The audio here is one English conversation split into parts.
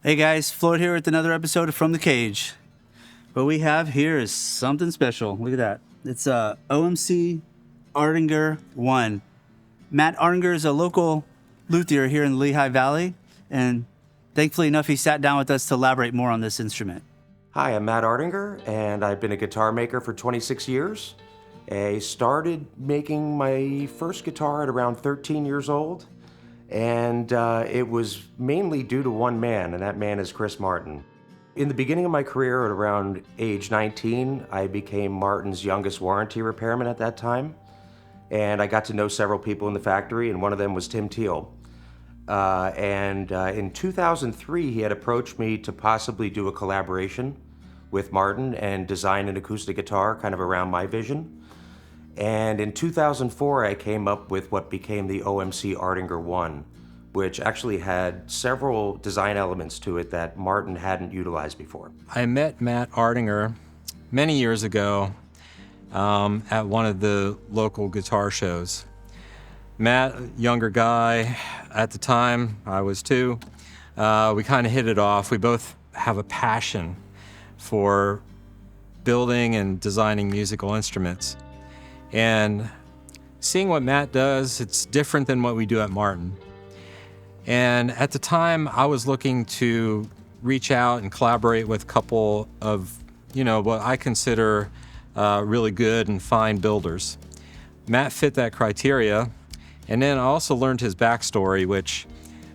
Hey guys, Floyd here with another episode of From the Cage. What we have here is something special. Look at that. It's a OMC Artinger One. Matt Artinger is a local luthier here in the Lehigh Valley, and thankfully enough, he sat down with us to elaborate more on this instrument. Hi, I'm Matt Artinger, and I've been a guitar maker for 26 years. I started making my first guitar at around 13 years old, and it was mainly due to one man, and that man is Chris Martin. In the beginning of my career, at around age 19, I became Martin's youngest warranty repairman at that time, and I got to know several people in the factory, and one of them was Tim Teal. In 2003, he had approached me to possibly do a collaboration with Martin and design an acoustic guitar kind of around my vision. And in 2004, I came up with what became the OMC Artinger One, which actually had several design elements to it that Martin hadn't utilized before. I met Matt Artinger many years ago at one of the local guitar shows. Matt, younger guy at the time, I was too. We kind of hit it off. We both have a passion for building and designing musical instruments. And seeing what Matt does, it's different than what we do at Martin. And at the time, I was looking to reach out and collaborate with a couple of, what I consider really good and fine builders. Matt fit that criteria. And then I also learned his backstory, which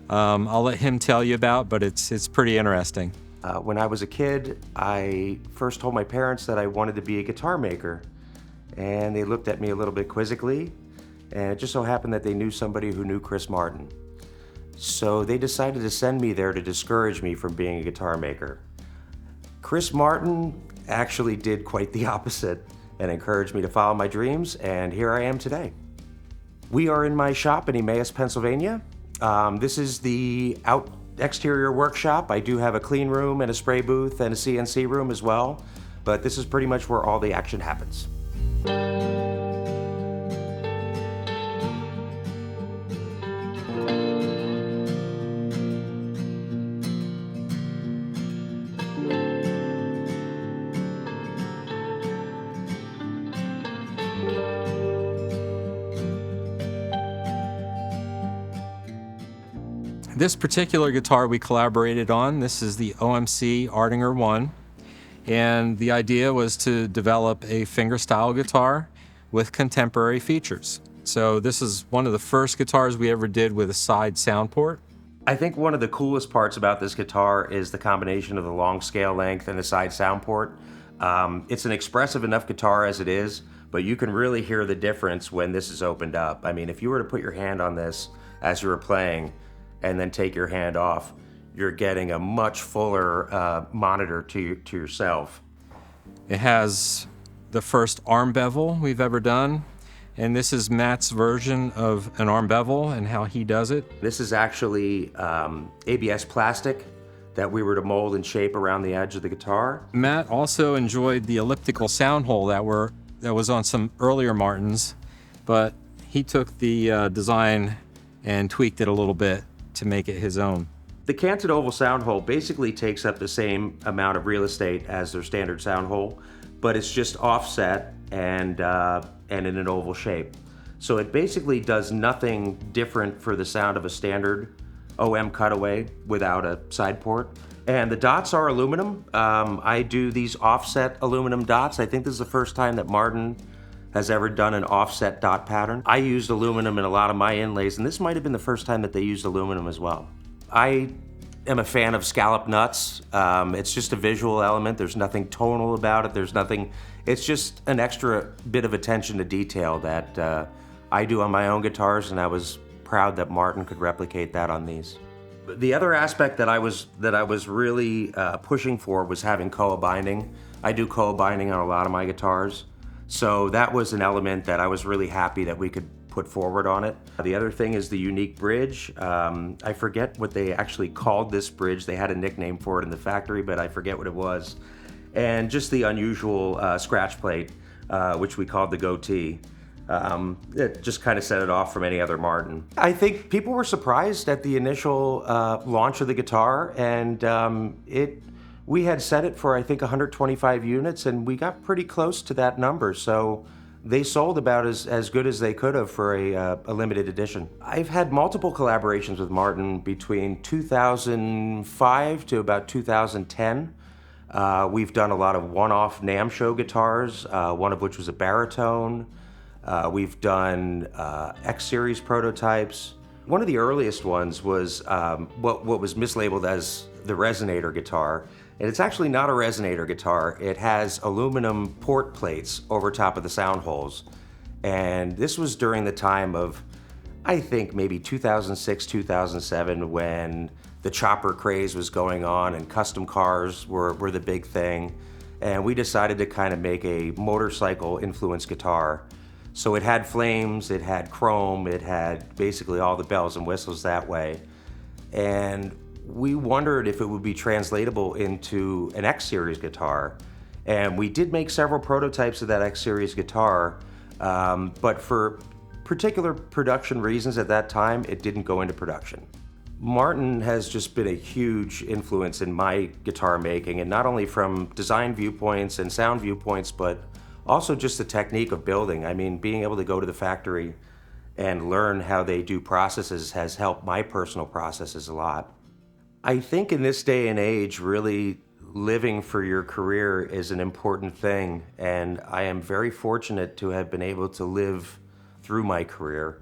I'll let him tell you about, but it's pretty interesting. When I was a kid, I first told my parents that I wanted to be a guitar maker. And they looked at me a little bit quizzically, and it just so happened that they knew somebody who knew Chris Martin. So they decided to send me there to discourage me from being a guitar maker. Chris Martin actually did quite the opposite and encouraged me to follow my dreams, and here I am today. We are in my shop in Emmaus, Pennsylvania. This is the exterior workshop. I do have a clean room and a spray booth and a CNC room as well, but this is pretty much where all the action happens. This particular guitar we collaborated on, this is the OMC Artinger One. And the idea was to develop a fingerstyle guitar with contemporary features. So this is one of the first guitars we ever did with a side sound port. I think one of the coolest parts about this guitar is the combination of the long scale length and the side sound port. It's an expressive enough guitar as it is, but you can really hear the difference when this is opened up. I mean, if you were to put your hand on this as you were playing and then take your hand off, you're getting a much fuller monitor to yourself. It has the first arm bevel we've ever done, and this is Matt's version of an arm bevel and how he does it. This is actually ABS plastic that we were to mold and shape around the edge of the guitar. Matt also enjoyed the elliptical sound hole that was on some earlier Martins, but he took the design and tweaked it a little bit to make it his own. The canted oval sound hole basically takes up the same amount of real estate as their standard sound hole, but it's just offset and in an oval shape. So it basically does nothing different for the sound of a standard OM cutaway without a side port. And the dots are aluminum. I do these offset aluminum dots. I think this is the first time that Martin has ever done an offset dot pattern. I used aluminum in a lot of my inlays, and this might have been the first time that they used aluminum as well. I am a fan of scallop nuts. It's just a visual element. There's nothing tonal about it. It's just an extra bit of attention to detail that I do on my own guitars, and I was proud that Martin could replicate that on these. The other aspect that I was really pushing for was having koa binding. I do koa binding on a lot of my guitars. So that was an element that I was really happy that we could put forward on it. The other thing is the unique bridge. I forget what they actually called this bridge. They had a nickname for it in the factory, but I forget what it was. And just the unusual scratch plate, which we called the goatee. It just kind of set it off from any other Martin. I think people were surprised at the initial launch of the guitar, and we had set it for, I think, 125 units, and we got pretty close to that number. So they sold about as good as they could have for a limited edition. I've had multiple collaborations with Martin between 2005 to about 2010. We've done a lot of one-off NAMM show guitars, one of which was a baritone. We've done X-Series prototypes. One of the earliest ones was what was mislabeled as the resonator guitar. And it's actually not a resonator guitar. It has aluminum port plates over top of the sound holes. And this was during the time of, I think, maybe 2006, 2007, when the chopper craze was going on and custom cars were the big thing. And we decided to kind of make a motorcycle influenced guitar. So it had flames, it had chrome, it had basically all the bells and whistles that way. And we wondered if it would be translatable into an X-Series guitar. And we did make several prototypes of that X-Series guitar, but for particular production reasons at that time, it didn't go into production. Martin has just been a huge influence in my guitar making, and not only from design viewpoints and sound viewpoints, but also just the technique of building. I mean, being able to go to the factory and learn how they do processes has helped my personal processes a lot. I think in this day and age, really living for your career is an important thing, and I am very fortunate to have been able to live through my career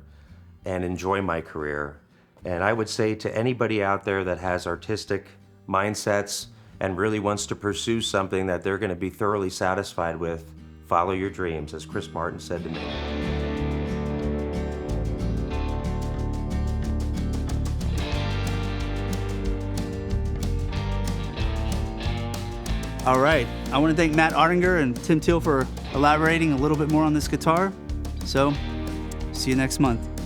and enjoy my career. And I would say to anybody out there that has artistic mindsets and really wants to pursue something that they're going to be thoroughly satisfied with, follow your dreams, as Chris Martin said to me. All right, I want to thank Matt Artinger and Tim Teal for elaborating a little bit more on this guitar. So, see you next month.